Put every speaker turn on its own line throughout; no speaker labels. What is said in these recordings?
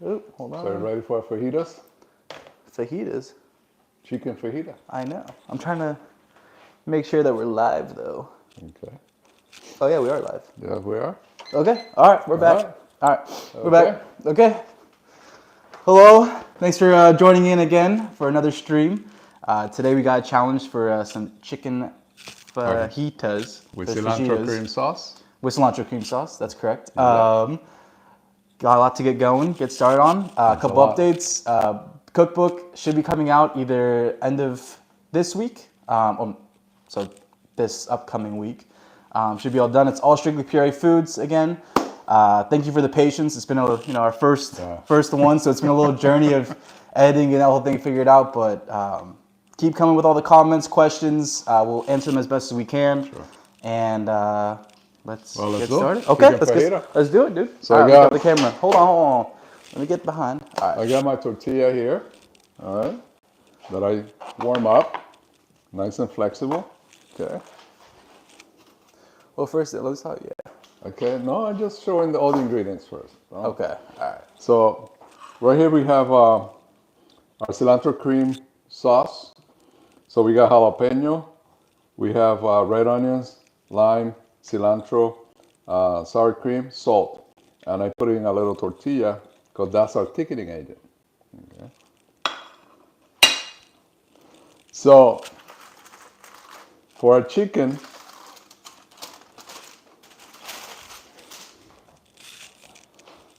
Oh, hold on.
So you ready for fajitas?
Fajitas.
Chicken fajita.
I know. I'm trying to make sure that we're live though.
Okay.
Oh yeah, we are live.
Yeah, we are.
Okay. All right, we're back.
All right.
All right, we're
Okay.
back. Okay. Hello. Thanks for joining in again for another stream. Today we got a challenge for some chicken fajitas.
With
Those
cilantro
fajitas.
cream sauce.
With cilantro cream sauce. That's correct.
Yeah.
Got a lot to get started on. A couple
lot.
updates. Cookbook should be coming out either end of this week, so this upcoming week. Should be all done. It's all strictly puree foods again. Thank you for the patience. It's been our first one, so it's been a little journey of editing and the whole thing figured out. But keep coming with all the comments, questions. We'll answer them as best as we can.
Sure.
And let's get
go.
started. Okay, let's do it, dude.
So
all
I
right,
got
the camera. Hold on. Let me get behind. All right.
I got my tortilla here. All right. That I warm up. Nice and flexible. Okay.
Well, first, let's talk. Yeah.
Okay. No, I'm just showing all the ingredients first.
Okay. All right.
So right here we have our cilantro cream sauce. So we got jalapeno. We have red onions, lime, cilantro, sour cream, salt. And I put in a little tortilla because that's our thickening agent. Okay. So for our chicken,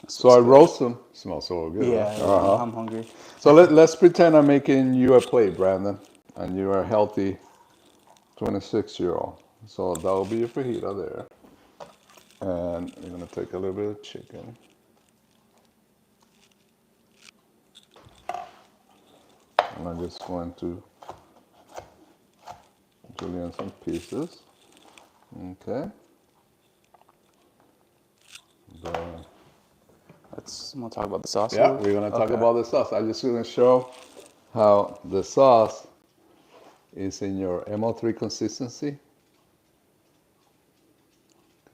so I roast them. Smells so good.
Yeah,
Right?
I'm hungry.
So let's pretend I'm making you a plate, Brandon, and you are a healthy 26-year-old. So that will be your fajita there. And you're going to take a little bit of chicken. And I'm just going to julienne some pieces. Okay.
I'm gonna talk about the sauce.
Yeah, we're going to talk about the sauce. I'm just going to show how the sauce is in your MO3 consistency.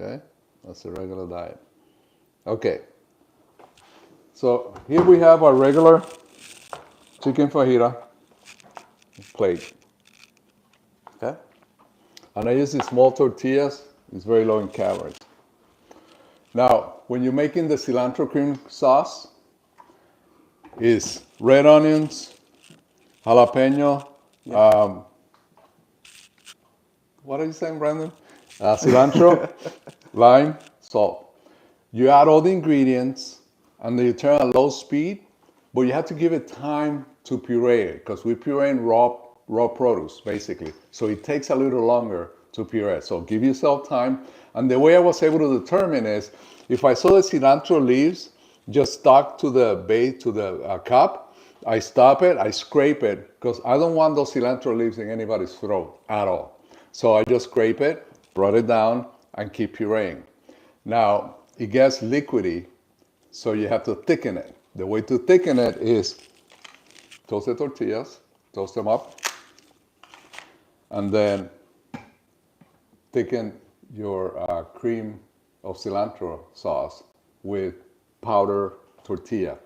Okay, that's a regular diet. Okay, so here we have our regular chicken fajita plate.
Okay.
And I use these small tortillas. It's very low in calories. Now, when you're making the cilantro cream sauce, is red onions, jalapeno, what are you saying, Brandon? Cilantro, lime, salt. You add all the ingredients and then you turn on low speed, but you have to give it time to puree it because we puree in raw produce, basically. So it takes a little longer to puree. So give yourself time. And the way I was able to determine is if I saw the cilantro leaves just stuck to the base, to the cup, I stop it, I scrape it, because I don't want those cilantro leaves in anybody's throat at all. So I just scrape it, brought it down, and keep pureeing. Now, it gets liquidy, so you have to thicken it. The way to thicken it is toast the tortillas, toast them up, and then thicken your cream of cilantro sauce with powder tortilla.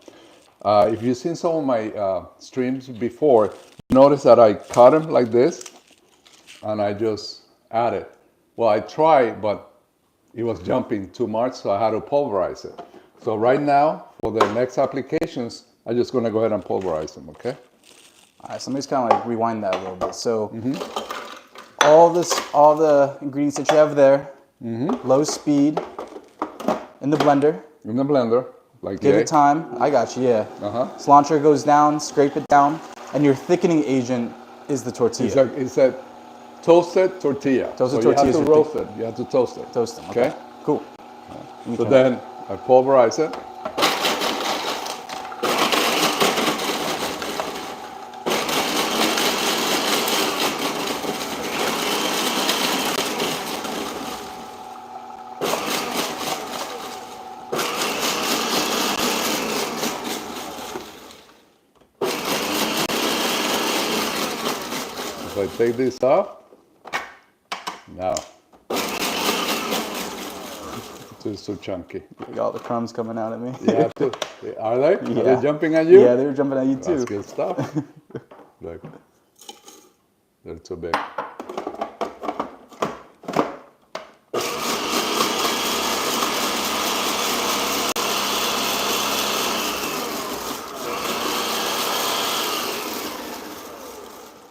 If you've seen some of my streams before, notice that I cut them like this, and I just add it. Well, I tried, but it was jumping too much, so I had to pulverize it. So right now, for the next applications, I'm just going to go ahead and pulverize them, okay?
All right, so let me just kind of like rewind that a little bit. So all the ingredients that you have there, low speed, in the blender.
In the blender, like
Give it time. I got you, yeah. Cilantro goes down, scrape it down, and your thickening agent is the tortilla.
It's a toasted tortilla.
Toasted
so you
tortillas
have to roast it. You have to toast it.
Toast them, okay. Cool.
So then I pulverize it. If I take this off, now It's too chunky.
Look at all the crumbs coming out at me.
Yeah, too. Are they? Are
Yeah.
they jumping at you?
Yeah, they were jumping at you too.
That's good stuff. Look, they're too big.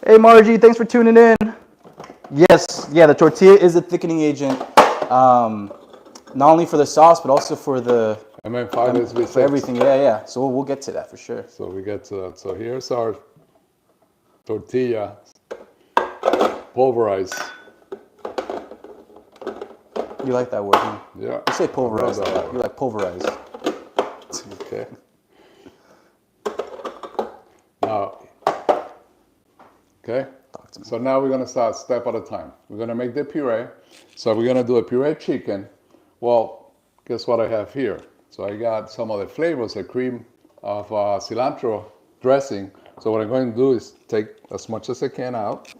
Hey Margie, thanks for tuning in. Yes, yeah, the tortilla is a thickening agent, not only for the sauce but also for the
MM5 and SB6.
for everything. Yeah. So we'll get to that for sure.
So we get to that. So here's our tortilla pulverized.
You like that word, huh?
Yeah.
You say pulverized.
I love that word.
You like pulverized.
Okay. Now, okay. So now we're gonna start step at a time. We're gonna make the puree. So we're gonna do a puree chicken. Well, guess what I have here? So I got some of the flavors, a cream of cilantro dressing. So what I'm going to do is take as much as I can out.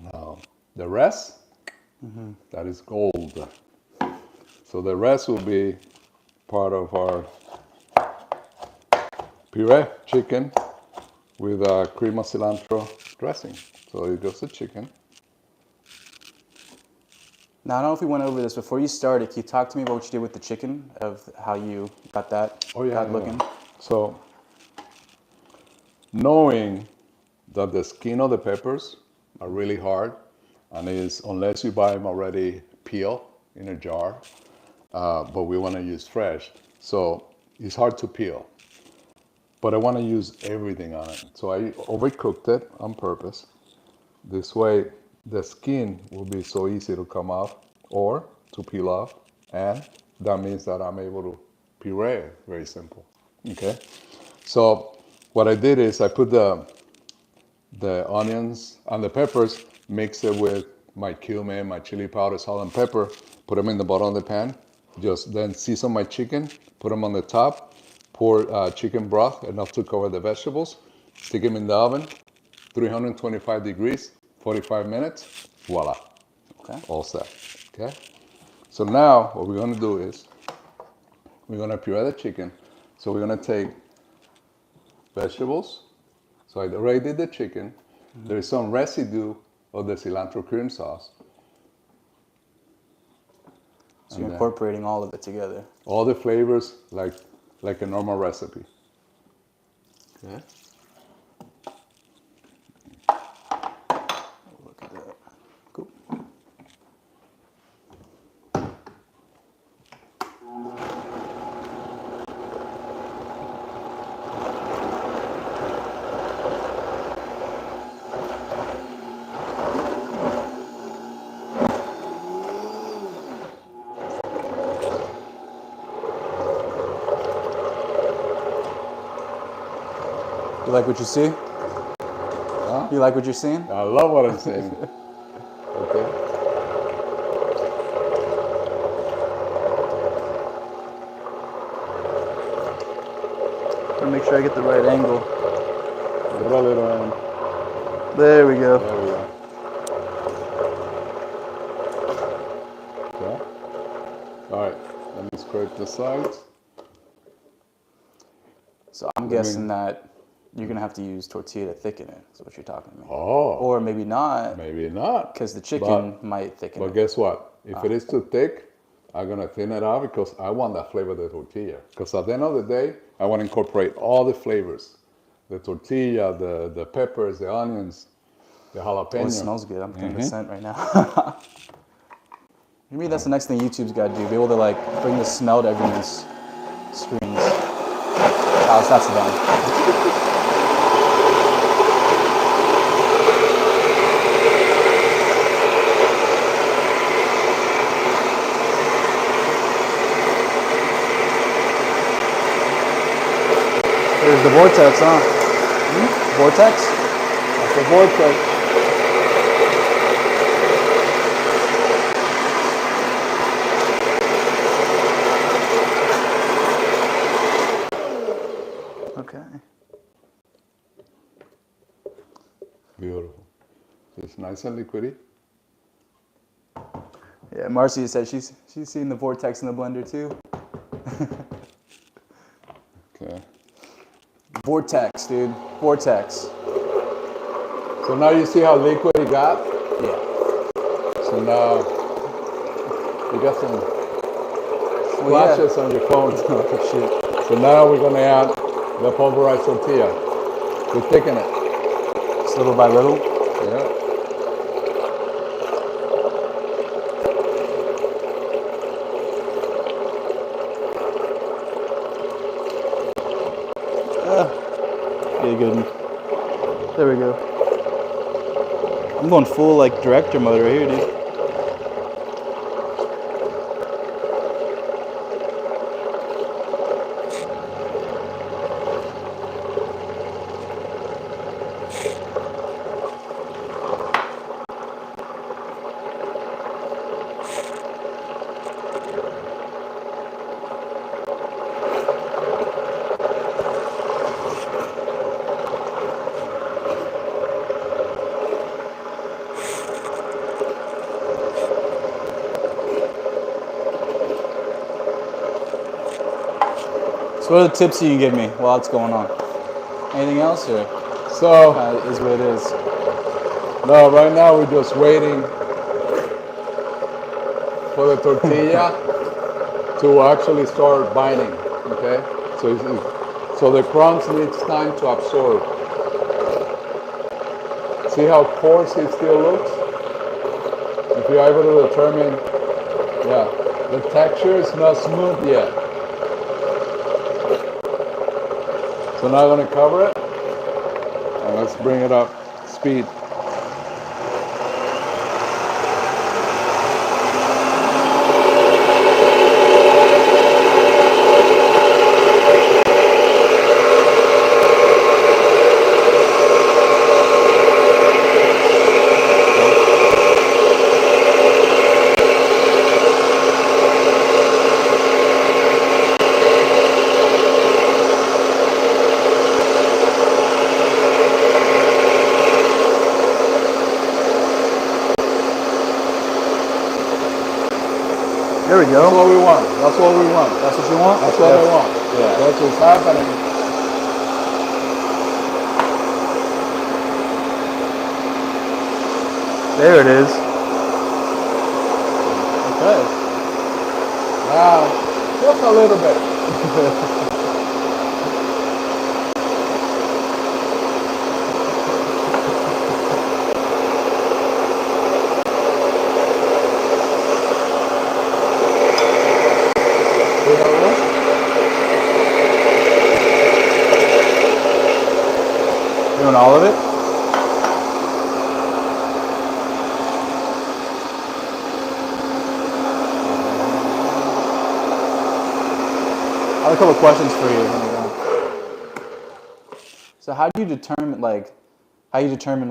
Now, the rest, that is gold. So the rest will be part of our puree chicken with cream of cilantro dressing. So it goes the chicken.
Now I don't know if we went over this before you started. Can you talk to me about what you did with the chicken, of how you got that looking?
So knowing that the skin of the peppers are really hard, and is unless you buy them already peeled in a jar, but we want to use fresh, so it's hard to peel. But I want to use everything on it, so I overcooked it on purpose. This way, the skin will be so easy to come off or to peel off, and that means that I'm able to puree it. Very simple. Okay. So what I did is I put the onions and the peppers, mix it with my cumin, my chili powder, salt and pepper, put them in the bottom of the pan. Just then season my chicken, put them on the top, pour chicken broth, enough to cover the vegetables, stick them in the oven, 325 degrees, 45 minutes, voila.
Okay.
All set. Okay. So now what we're going to do is we're going to puree the chicken. So we're going to take vegetables. So I already did the chicken. There is some residue of the cilantro cream sauce.
So you're incorporating all of it together.
All the flavors like a normal recipe. Okay.
Look at that. Cool. You like what you see?
Huh?
You like what you're seeing?
I love what I'm saying. Okay.
I'm gonna make sure I get the right angle.
Put a little in.
There we go.
There we go. Okay. All right. Let me scrape the sides.
So I'm guessing that you're gonna have to use tortilla to thicken it. Is what you're talking to me.
Oh.
Or maybe not,
Maybe not.
because the chicken might thicken
But
it.
guess what? If it is too thick, I'm gonna thin it out because I want that flavor of the tortilla. Because at the end of the day, I want to incorporate all the flavors. The tortilla, the peppers, the onions, the jalapeno.
Oh, it smells good. I'm getting the scent right now. Maybe that's the next thing YouTube's got to do. Be able to like bring the smell to everyone's screens. House, that's done. There's the vortex, huh? Vortex?
That's the vortex.
Okay.
Beautiful. nice and liquidy.
Yeah, Marcia said she's seen the vortex in the blender too.
Okay.
Vortex, dude. Vortex.
So now you see how liquid it got?
Yeah.
So now you got some
Well,
flashes on your phone.
Oh, shit.
So now we're gonna add the pulverized tortilla. We thicken it.
Just little by little.
Yeah.
Yeah, good. There we go. I'm going full like director mode right here, dude. So what are the tips you can give me while it's going on? Anything else, or
So
is what it is?
no, right now we're just waiting for the tortilla to actually start binding. Okay. So the crumbs needs time to absorb. See how coarse it still looks? If you're able to determine, yeah, the texture is not smooth yet. So now I'm going to cover it, and let's bring it up speed.
There we
That's
go.
what we want. That's what we want.
That's what you want?
That's what I want.
Yeah.
That's what's happening.
There it is. Okay.
Now, just a little bit.
Doing all of it? I have a couple of questions for you. So how do you determine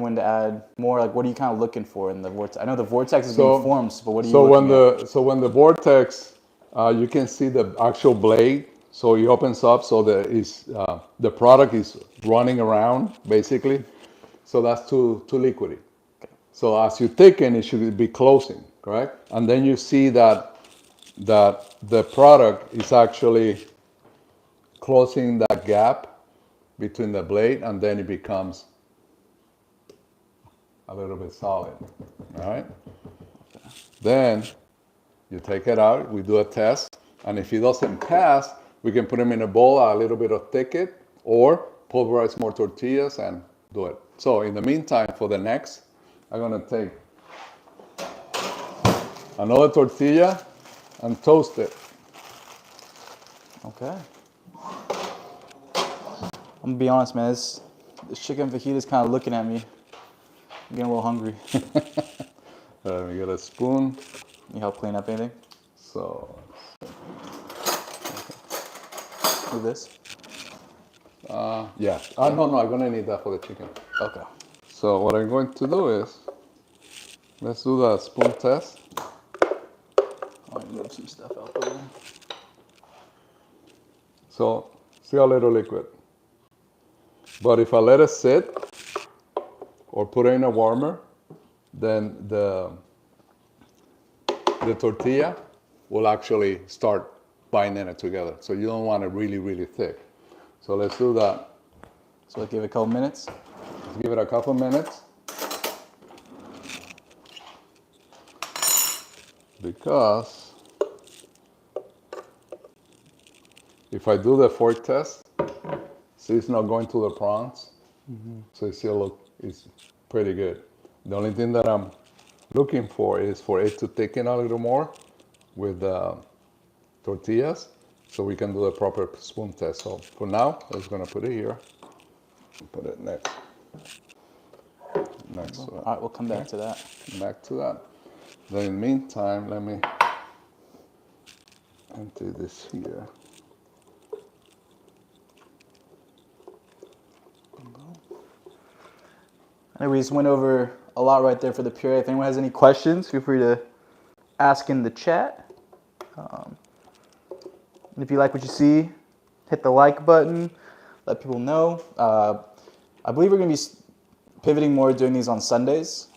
when to add more? Like, what are you kind of looking for in the vortex? I know the vortex is being formed, but what are you looking at?
So when the vortex, you can see the actual blade. So it opens up, so the product is running around basically. So that's too liquidy. So as you thicken, it should be closing, correct? And then you see that the product is actually closing that gap between the blade, and then it becomes a little bit solid. All right. Then you take it out. We do a test, and if it doesn't pass, we can put them in a bowl, a little bit of thicket, or pulverize more tortillas and do it. So in the meantime, for the next, I'm gonna take another tortilla and toast it.
Okay. I'm gonna be honest, man. This chicken fajita is kind of looking at me. I'm getting a little hungry.
Let me get a spoon.
You help clean up anything?
So,
With this?
yeah. No, I'm gonna need that for the chicken.
Okay.
So what I'm going to do is, let's do the spoon test.
I'll move some stuff out the way.
So, see a little liquid. But if I let it sit or put it in a warmer, then the tortilla will actually start binding it together. So you don't want it really, really thick. So let's do that.
So let's give it a couple minutes.
Let's give it a couple minutes. Because if I do the fork test, see it's not going to the prawns. So it still it's pretty good. The only thing that I'm looking for is for it to thicken a little more with tortillas, so we can do the proper spoon test. So for now, I'm just gonna put it here. Put it next.
All right, we'll come back to that.
Back to that. Then in the meantime, let me empty this here.
I know we just went over a lot right there for the puree. If anyone has any questions, feel free to ask in the chat. And if you like what you see, hit the like button, let people know. I believe we're going to be pivoting more doing these on Sundays.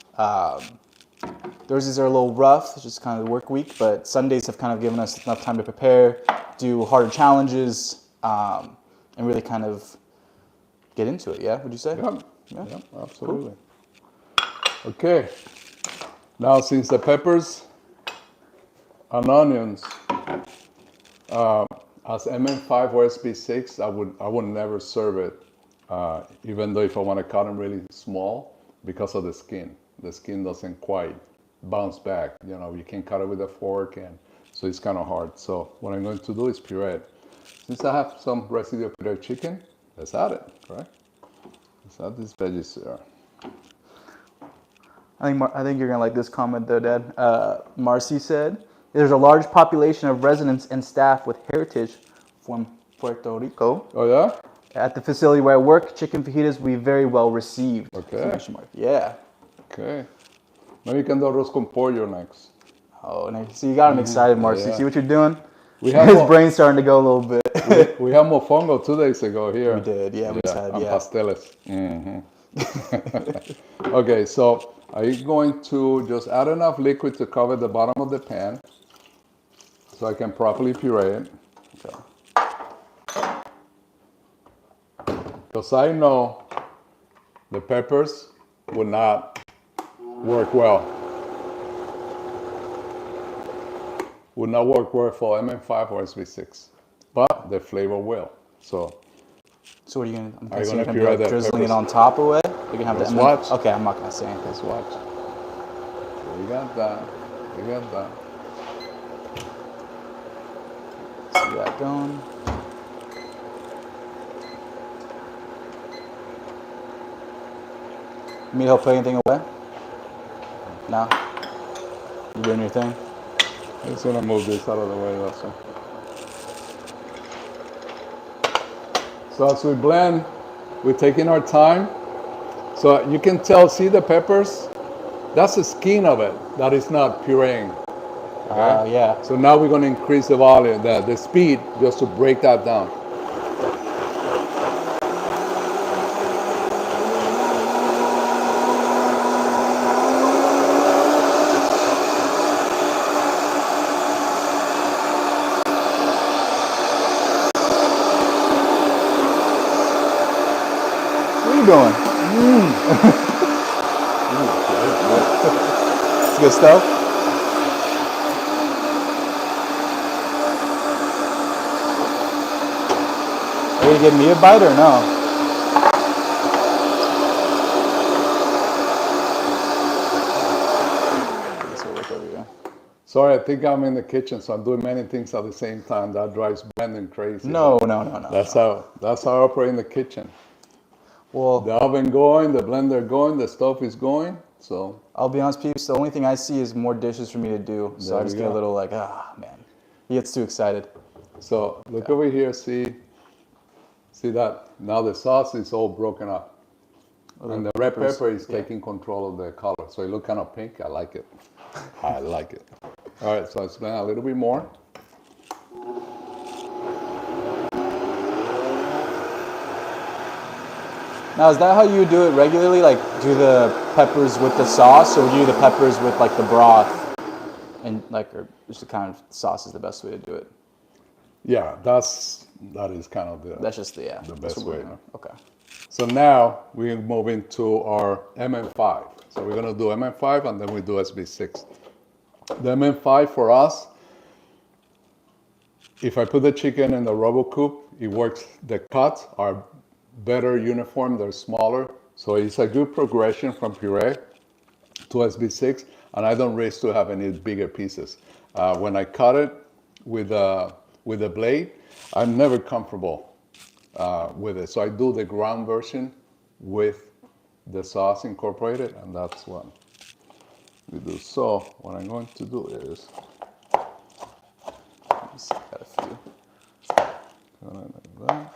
Thursdays are a little rough, it's just kind of the work week, but Sundays have kind of given us enough time to prepare, do harder challenges, and really kind of get into it, yeah, would you say?
Yeah, absolutely. Cool. Okay, now since the peppers and onions as MM5 or SB6, I would never serve it, even though if I want to cut them really small, because of the skin. The skin doesn't quite bounce back. You know, you can cut it with a fork, and so it's kind of hard. So what I'm going to do is puree it. Since I have some residue of pureed chicken, let's add it, right? Let's add these veggies there.
I think you're going to like this comment though, Dad. Marcy said, there's a large population of residents and staff with heritage from Puerto Rico.
Oh yeah?
At the facility where I work, chicken fajitas will be very well received.
Okay.
Yeah.
Okay. Maybe you can do arroz con pollo next.
Oh, nice. So you got him excited, Marcy.
Yeah.
See what you're doing?
We have
His brain's starting to go a little bit.
we had mofongo 2 days ago here.
We did, yeah. We had,
and
yeah.
pasteles. Okay, so are you going to just add enough liquid to cover the bottom of the pan so I can properly puree it? Okay. Because I know the peppers would not work well. Would not work well for MM5 or SB6, but the flavor will. So
what are you gonna?
I'm
So you're
gonna
be
puree
like
the
drizzling
peppers.
it on top of it. You're gonna have
Let's
the
watch.
Okay, I'm not gonna say anything.
Let's watch. We got that. We got that.
See that going. You need help putting anything away? No? You doing your thing?
I'm just gonna move this out of the way, that's all. So as we blend, we're taking our time. So you can tell, see the peppers? That's the skin of it that is not pureeing. Okay?
Yeah.
So now we're gonna increase the volume, the speed, just to break that down.
What are you doing? It's good stuff. Are you getting me a bite or no?
Sorry, I think I'm in the kitchen, so I'm doing many things at the same time. That drives Brandon crazy.
No.
That's how I operate in the kitchen.
Well,
The oven going, the blender going, the stove is going. So
I'll be honest with you, the only thing I see is more dishes for me to do. So
There
I just
we
get a
go.
little like, man. He gets too excited.
So look over here, see that? Now the sauce is all broken up. And the red pepper is taking control of the color. So it look kind of pink. I like it. I like it. All right, so let's blend a little bit more.
Now, is that how you do it regularly? Like, do the peppers with the sauce, or do the peppers with like the broth, and like, or just the kind of sauce is the best way to do it?
Yeah, that is kind of
That's just the
the
that's
best
what we're
way.
doing. Okay.
So now we move into our MM5. So we're gonna do MM5 and then we do SB6. The MM5 for us, if I put the chicken in the RoboCoop, it works. The cuts are better uniform, they're smaller. So it's a good progression from puree to SB6, and I don't risk to have any bigger pieces. When I cut it with a blade, I'm never comfortable with it. So I do the ground version with the sauce incorporated, and that's what we do. So what I'm going to do is,
Let me see, got a few.
like that.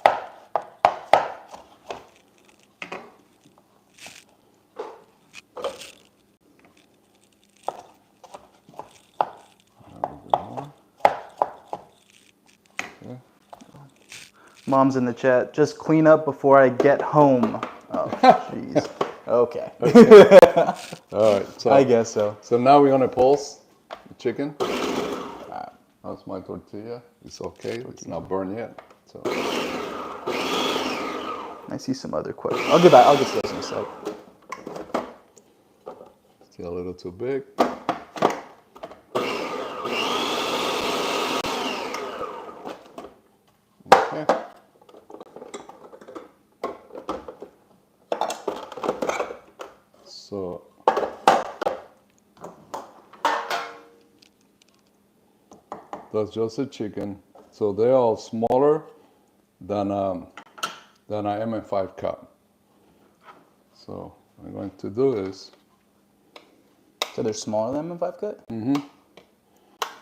Mom's in the chat. Just clean up before I get home. Oh, jeez. Okay.
All right, so
I guess so.
So now we're gonna pulse the chicken. That's my tortilla. It's okay. It's not burned yet. So
I see some other questions. I'll get back. I'll get to those in a sec.
still a little too big. Okay. So that's just a chicken. So they're all smaller than an MM5 cup. So what I'm going to do is,
So they're smaller than M5 cut?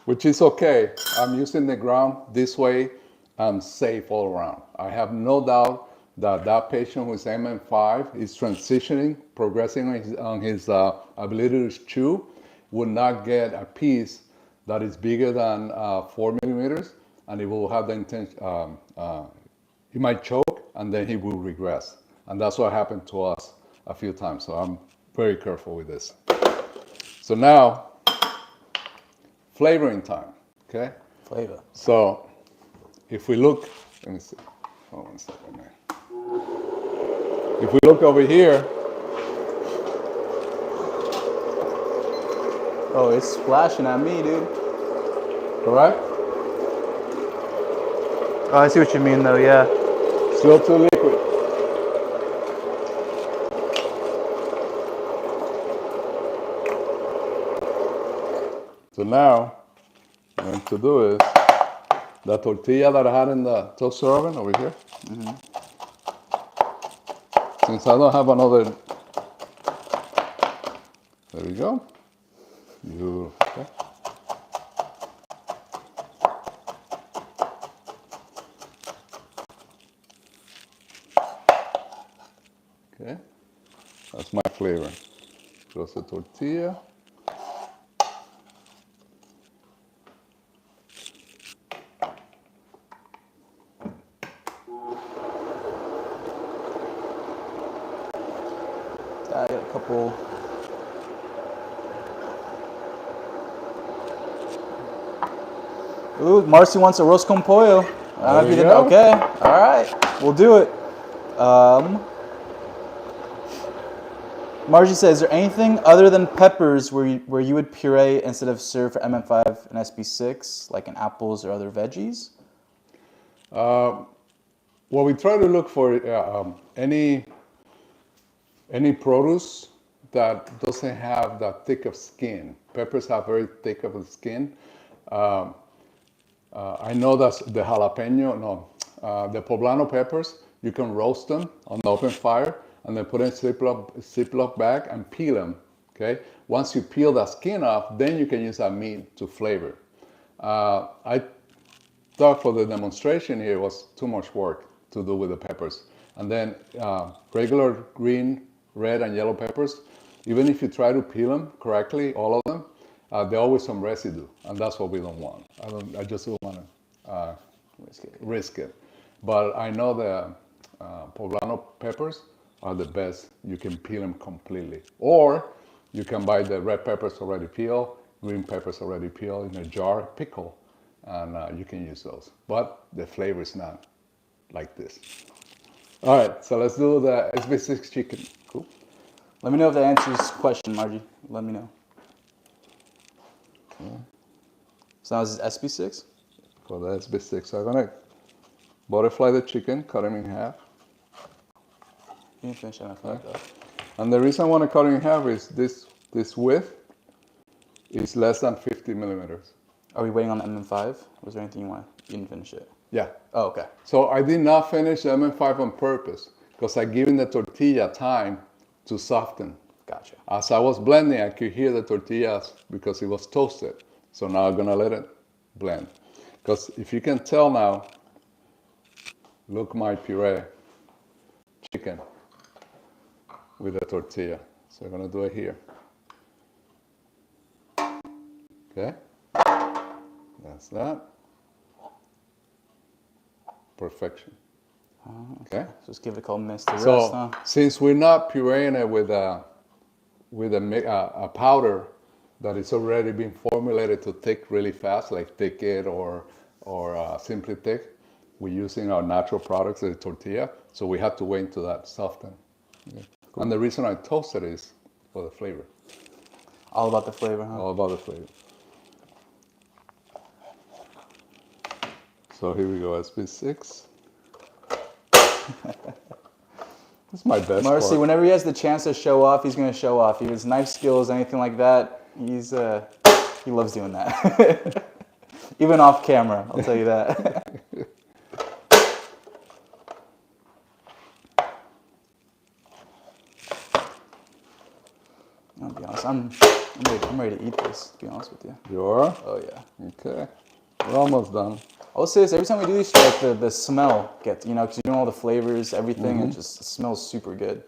which is okay. I'm using the ground this way. I'm safe all around. I have no doubt that that patient who is MM5 is transitioning, progressing on his ability to chew, would not get a piece that is bigger than 4 millimeters, and he will have the intention. He might choke, and then he will regress, and that's what happened to us a few times. So I'm very careful with this. So now, flavoring time. Okay.
Flavor.
So if we look, let me see. Hold on a second, man. If we look over here,
Oh, it's splashing at me, dude.
correct?
Oh, I see what you mean, though. Yeah.
Still too liquid. So now, what I'm going to do is, the tortilla that I had in the toaster oven over here, since I don't have another, there we go. Okay. Okay, that's my flavor. Just a tortilla.
I got a couple. Ooh, Marcy wants a roast con pollo. I don't know if you did. Okay, all right, we'll do it. Margie says, is there anything other than peppers where you would puree instead of serve for MM5 and SB6, like in apples or other veggies?
Well, we try to look for any produce that doesn't have that thick of skin. Peppers have very thick of a skin. I know that's the jalapeno, the poblano peppers, you can roast them on the open fire and then put in a Ziploc bag and peel them, okay? Once you peel that skin off, then you can use that meat to flavor. I thought for the demonstration here was too much work to do with the peppers. And then regular green, red, and yellow peppers, even if you try to peel them correctly, all of them, there's always some residue, and that's what we don't want. I just don't want to risk it. But I know the poblano peppers are the best. You can peel them completely. Or you can buy the red peppers already peeled, green peppers already peeled in a jar, pickle, and you can use those. But the flavor is not like this. All right, so let's do the SB6 chicken. Cool.
Let me know if that answers the question, Margie. Let me know. So now this is SB6?
For the SB6, I'm gonna butterfly the chicken, cut them in half.
You can finish that though.
And the reason I want to cut it in half is this width is less than 50 millimeters.
Are we waiting on the MM5? Was there anything you didn't finish it?
Yeah.
Oh, okay.
So I did not finish the MM5 on purpose because I given the tortilla time to soften.
Gotcha.
As I was blending, I could hear the tortillas because it was toasted. So now I'm gonna let it blend. Because if you can tell now, look my puree chicken with the tortilla. So I'm gonna do it here. Okay, that's that. Perfection. Okay.
Just give it a couple minutes to rest,
So
huh?
since we're not pureeing it with a powder that is already been formulated to thick really fast, like Thick It or Simply Thick, we're using our natural products, the tortilla. So we have to wait until that soften. Okay. Cool. And the reason I toasted is for the flavor.
All about the flavor, huh?
All about the flavor. So here we go, SB6. This is my best
Marcy,
part.
whenever he has the chance to show off, he's going to show off. If his knife skills, anything like that, he loves doing that. Even off camera, I'll tell you that. I'll be honest, I'm ready to eat this, to be honest with you.
You are?
Oh, yeah.
Okay. We're almost done.
I'll say this, every time we do these, like the smell gets, because you're doing all the flavors, everything, it just smells super good.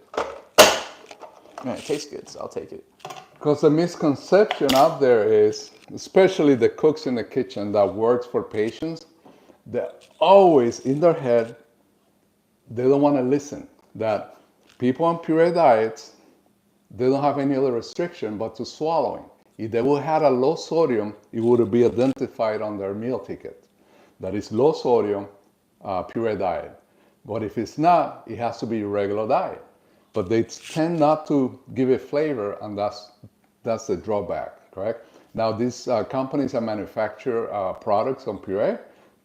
Man, it tastes good, so I'll take it.
Because the misconception out there is, especially the cooks in the kitchen that works for patients, they're always in their head, they don't want to listen. That people on puree diets, they don't have any other restriction but to swallowing. If they would have a low sodium, it would be identified on their meal ticket. That is low sodium puree diet. But if it's not, it has to be regular diet. But they tend not to give it flavor, and that's the drawback, correct? Now these companies that manufacture products on puree,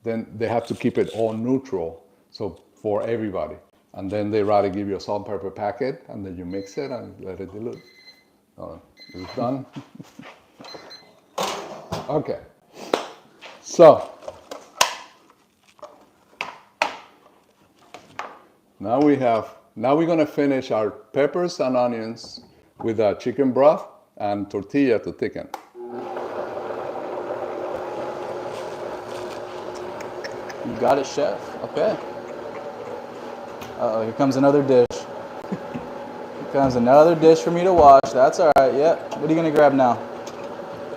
then they have to keep it all neutral, so for everybody. And then they rather give you a salt and pepper packet, and then you mix it and let it dilute. It's done. Okay. So now we're gonna finish our peppers and onions with a chicken broth and tortilla to thicken.
You got it, chef. Okay. Uh-oh, here comes another dish. Here comes another dish for me to wash. That's all right. Yeah. What are you gonna grab now?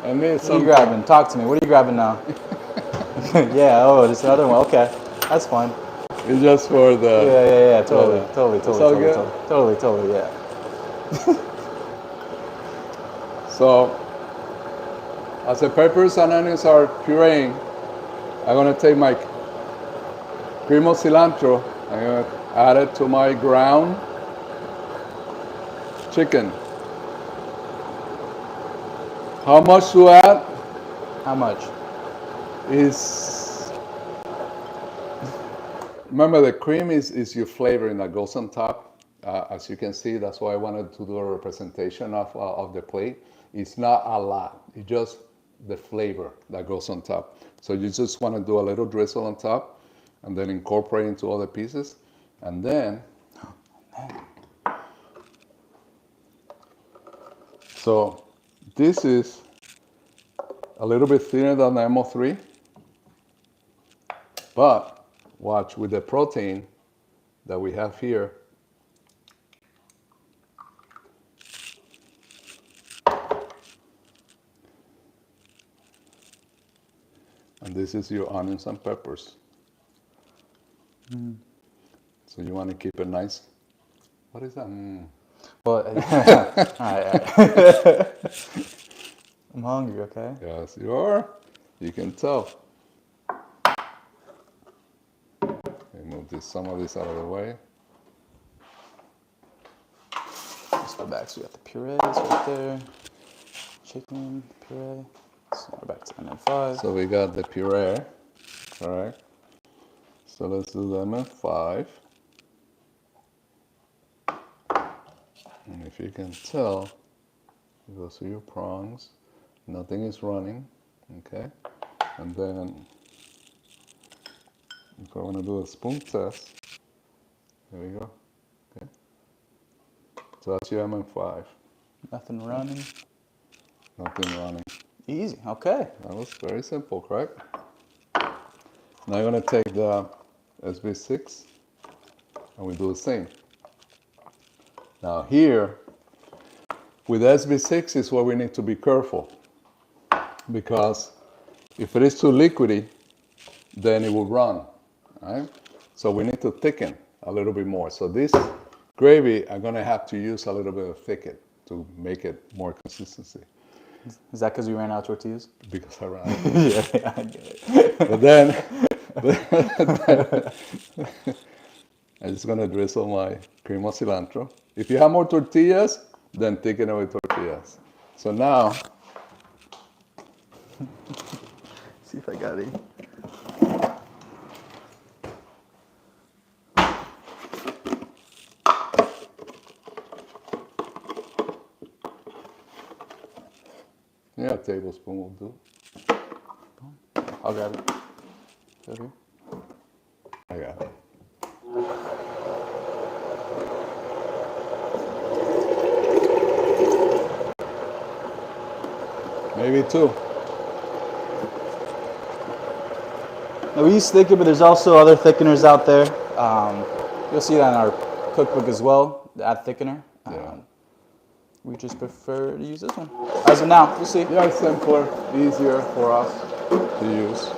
And then
What are you grabbing? Talk to me. What are you grabbing now? Yeah. Oh, just another one. Okay. That's fine.
It's just for the.
Yeah. Totally. Yeah.
So, as the peppers and onions are pureeing, I'm gonna take my cream of cilantro. I'm gonna add it to my ground chicken. How much to add?
How much?
Remember, the cream is your flavoring that goes on top. As you can see, that's why I wanted to do a representation of the plate. It's not a lot. It's just the flavor that goes on top. So you just want to do a little drizzle on top and then incorporate into other pieces. And then, so this is a little bit thinner than the MO3, but watch with the protein that we have here. And this is your onions and peppers. So you want to keep it nice What is that?
Well, all right. I'm hungry, okay?
Yes, you are. You can tell. Move some of this out of the way.
Let's go back. So we got the purees right there. Chicken, puree. So we're back to MM5.
So we got the puree, all right? So let's do the MM5. And if you can tell, you go through your prongs. Nothing is running, okay? And then if I want to do a spoon test, there we go, okay? So that's your MM5.
Nothing running.
Nothing running.
Easy, okay.
That was very simple, correct? Now I'm going to take the SB6 and we do the same. Now here, with SB6 is where we need to be careful, because if it is too liquidy, then it will run, right? So we need to thicken a little bit more. So this gravy, I'm going to have to use a little bit of thicket to make it more consistency.
Is that because we ran out of tortillas?
Because I ran out.
Yeah, I get it.
But then I'm just going to drizzle my cream of cilantro. If you have more tortillas, then thicken it with tortillas. So now,
See if I got it.
yeah, a tablespoon will do.
I'll grab it. Over here.
I got it. Maybe two.
Now we use thicker, but there's also other thickeners out there. You'll see that in our cookbook as well, the add thickener.
Yeah.
We just prefer to use this one. As of now, we'll see.
Yeah, it's simpler, easier for us to use.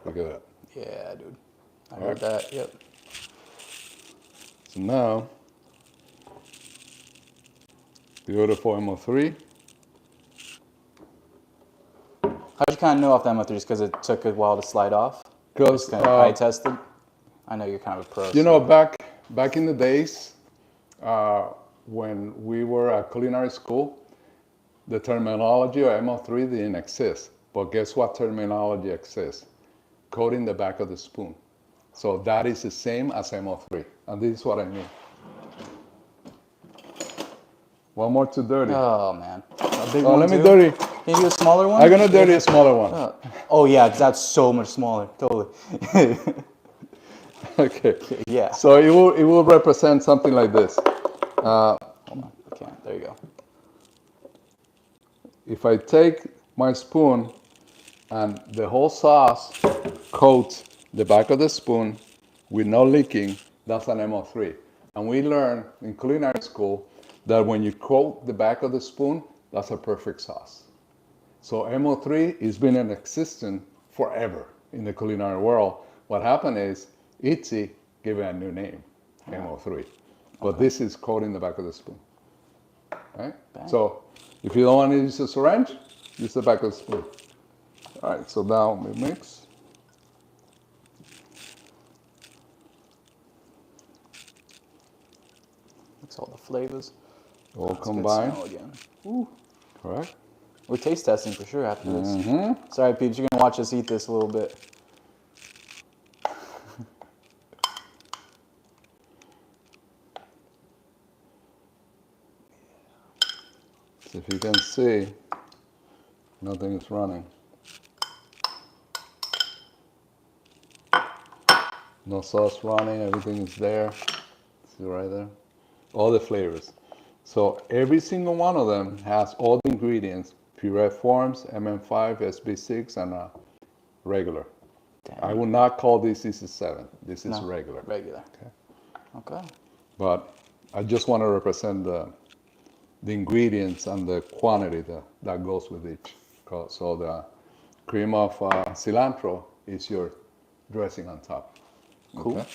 Look at that.
Yeah, dude. I heard that, yep.
So now, the order for MO3.
How'd you kind of know off that method? Just because it took a while to slide off?
Because
Kind of eye tested? I know you're kind of a pro.
you know, back in the days, when we were at culinary school, the terminology of MO3 didn't exist. But guess what terminology exists? Coating the back of the spoon. So that is the same as MO3. And this is what I mean. One more too dirty.
Oh, man. A big
Oh,
one
let me
too?
dirty.
Can you do a smaller one?
I'm gonna dirty a smaller one.
Oh, yeah, 'cause that's so much smaller. Totally.
Okay.
Yeah.
So it will represent something like this.
Hold on. Okay, there you go.
If I take my spoon and the whole sauce coats the back of the spoon with no leaking, that's an MO3. And we learn in culinary school that when you coat the back of the spoon, that's a perfect sauce. So MO3 has been in existence forever in the culinary world. What happened is IDDSI gave it a new name, MO3. But this is coating the back of the spoon. Right? So if you don't want to use a syringe, use the back of the spoon. All right, so now we mix.
Mix all the flavors.
All
It's good
combined.
smell again. Ooh.
Correct?
We're taste testing for sure after this. Sorry, peeps, you're gonna watch us eat this a little bit.
So if you can see, nothing is running. No sauce running, everything is there. See right there? All the flavors. So every single one of them has all the ingredients, puree forms, MM5, SB6, and regular.
Damn.
I will not call this EC7. This is regular.
Regular.
Okay.
Okay.
But I just want to represent the ingredients and the quantity that goes with each. So the cream of cilantro is your dressing on top.
Cool.
Okay?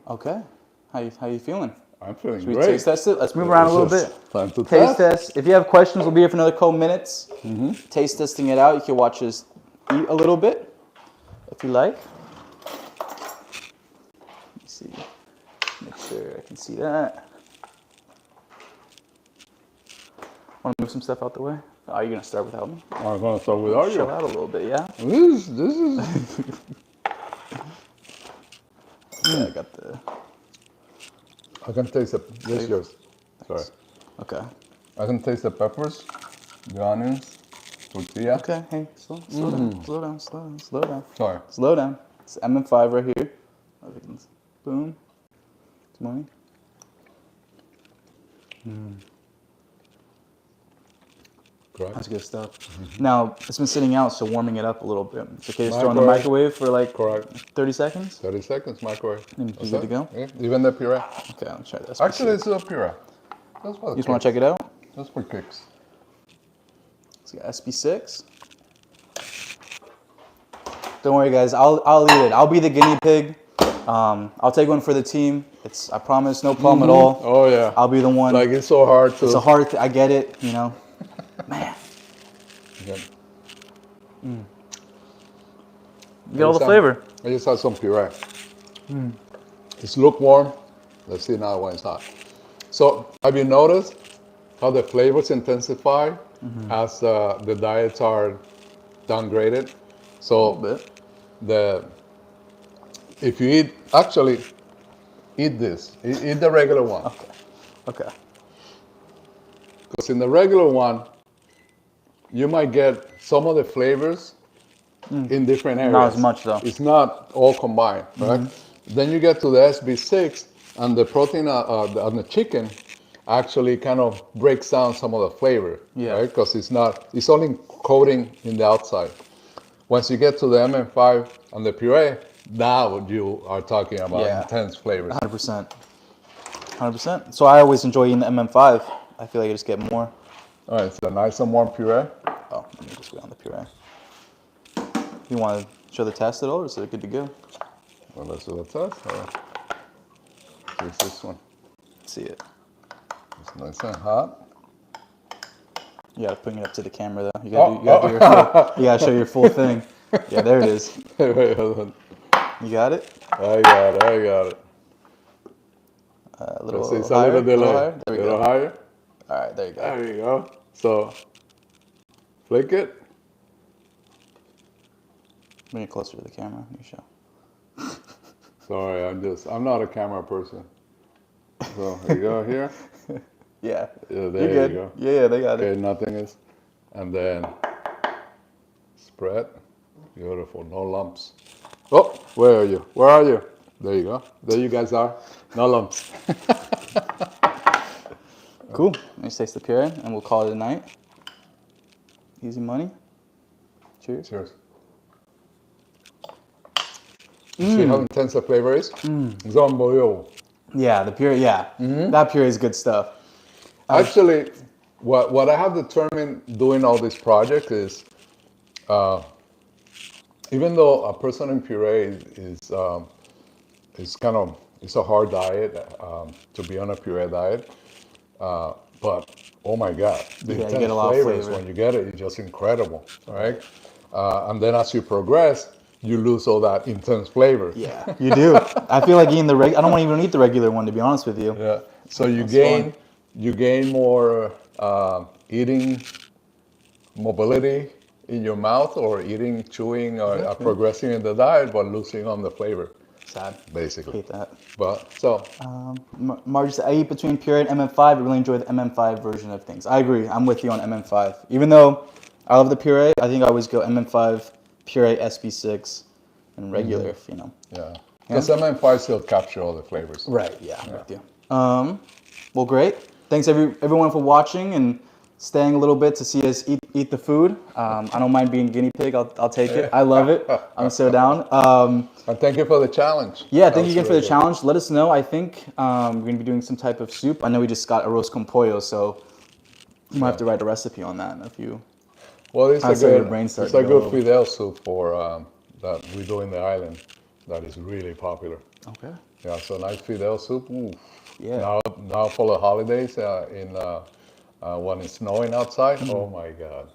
Okay. How you feeling?
I'm feeling
Should we
great.
taste test it? Let's move around a little bit.
Time to
Taste test. If you have questions, we'll be here for another couple minutes. Taste testing it out. You can watch us eat a little bit if you like. Let me see. Make sure I can see that. Want to move some stuff out the way? Oh, you're gonna start without me?
I'm gonna start without you.
Chill out a little bit, yeah.
This is.
Yeah, I got the.
I can taste the. This is yours. Sorry.
Okay.
I can taste the peppers, the onions, tortilla.
Okay. Hey, slow down. Slow down. Slow down.
Sorry.
Slow down. It's MM5 right here. Boom. It's money.
Correct.
That's good stuff. Now, it's been sitting out, so warming it up a little bit. It's okay to throw in the microwave for like
Correct.
30 seconds?
30 seconds, microwave.
And be good to go?
Yeah. Even the puree.
Okay, I'll try this.
Actually, it's a puree. That's for
You just want to check it out?
That's for kicks.
It's got SB6. Don't worry, guys. I'll eat it. I'll be the guinea pig. I'll take one for the team. I promise, no problem at all.
Oh yeah.
I'll be the one.
Like it's so hard to.
It's a hard. I get it. You know. Man.
Okay.
You get all the flavor.
I just had some puree. It's lukewarm. Let's see now when it's hot. So have you noticed how the flavors intensify as the diets are downgraded? So if you eat this. Eat the regular one.
Okay.
Because in the regular one, you might get some of the flavors in different areas.
Not as much though.
It's not all combined, right? Then you get to the SB6 and the protein on the chicken actually kind of breaks down some of the flavor, right? Because it's only coating in the outside. Once you get to the MM5 and the puree, now you are talking about intense flavors.
100%. 100%. So I always enjoy eating the MM5. I feel like I just get more.
All right, so nice and warm puree.
Oh, let me just wait on the puree. You want to show the test at all, or is it good to go?
Well, let's do the test. All right. Here's this one.
Let's see it.
It's nice and hot.
You gotta bring it up to the camera though. You gotta show your full thing. Yeah, there it is.
Wait, hold on.
You got it?
I got it.
A little
It's
higher.
a little delay.
Higher. There we
a little
go.
higher.
All right, there you go.
There you go. So, flick it.
Bring it closer to the camera. You show.
Sorry, I'm not a camera person. So here you go here.
Yeah.
Yeah, there
You're good.
you go.
Yeah, they got
Okay,
it.
nothing is. And then spread. Beautiful, no lumps. Oh, where are you? Where are you? There you go. There you guys are. No lumps.
Cool. Let's taste the puree and we'll call it a night. Easy money. Cheers.
Cheers. See how intense the flavor is? It's unbelievable.
Yeah, the puree. Yeah, that puree is good stuff.
Actually, what I have determined doing all this project is, even though a person in puree is it's a hard diet to be on a puree diet, but oh my God, the
Yeah, you
intense
get a lot of
flavors
flavor.
when you get it is just incredible, right? And then as you progress, you lose all that intense flavor.
Yeah, you do. I feel like eating the I don't want to even eat the regular one, to be honest with you.
Yeah. So you
That's
gain more eating mobility in your mouth, or eating, chewing, or progressing in the diet, but losing on the flavor.
Sad.
Basically.
Hate that.
But so
Margie said, I eat between puree and MM5. I really enjoy the MM5 version of things. I agree. I'm with you on MM5. Even though I love the puree, I think I always go MM5, puree, SB6, and regular, if you know.
yeah, because MM5 still capture all the flavors.
Right, yeah, I'm with you. Well, great. Thanks everyone for watching and staying a little bit to see us eat the food. I don't mind being guinea pig. I'll take it. I love it. I'm so down.
And thank you for the challenge.
Yeah, thank you again for the challenge. Let us know. I think we're going to be doing some type of soup. I know we just got arroz con pollo, so you might have to write a recipe on that if you...
Well, it's
I
a
saw your
good,
brain
it's
start
a
to
good
go.
fidel soup for that we do in the island that is really popular.
Okay.
Yeah, so nice fidel soup. Ooh.
Yeah.
Now for the holidays when it's snowing outside. Oh my God.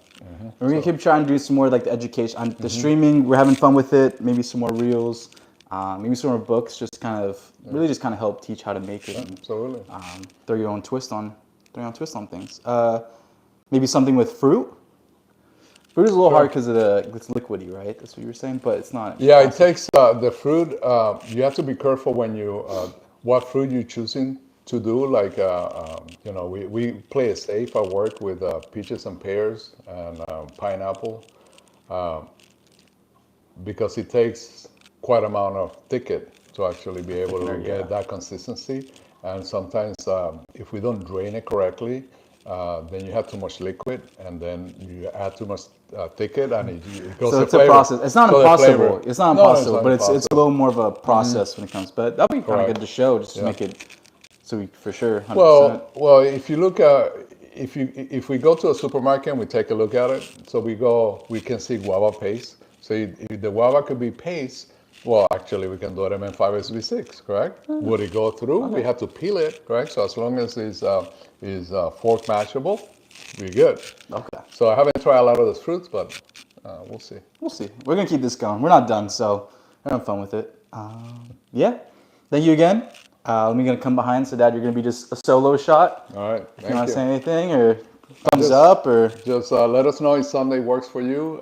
We're gonna keep trying to do some more like the education on the streaming. We're having fun with it. Maybe some more reels, maybe some more books. Just kind of really just kind of help teach how to make it. And,
Absolutely.
throw your own twist on things. Maybe something with fruit. Fruit is a little hard because it's liquidy, right? That's what you were saying, but it's not.
Yeah, it takes the fruit. You have to be careful when you what fruit you're choosing to do. Like we play it safe at work with peaches and pears and pineapple because it takes quite amount of thicket to actually be able to get that consistency. And sometimes if we don't drain it correctly, then you have too much liquid, and then you add too much thicket, and it goes.
So
the
it's
flavor.
a process. It's not
So the
impossible.
flavor.
It's not
No,
impossible, but
impossible.
it's a little more of a process when it comes. But that'll be kind of good to show, just to make it so we for sure. 100%.
Well, if you look if we go to a supermarket and we take a look at it, so we can see guava paste. So if the guava could be paste, well, actually we can do it MM5 SB6, correct? Would it go through? We have to peel it, correct? So as long as it's fork mashable, we're good.
Okay.
So I haven't tried a lot of those fruits, but we'll see.
We'll see. We're gonna keep this going. We're not done, so we're having fun with it. Yeah. Thank you again. Let me gonna come behind so that you're gonna be just a solo shot.
All right.
If you want to say anything or thumbs up or
just let us know if Sunday works for you.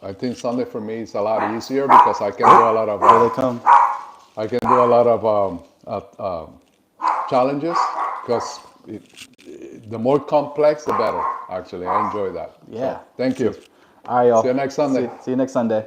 I think Sunday for me is a lot easier because I can do a lot of.
here they come.
I can do a lot of challenges because the more complex, the better. Actually, I enjoy that.
Yeah.
So, thank you.
All right, y'all.
See you next Sunday.
See you next Sunday.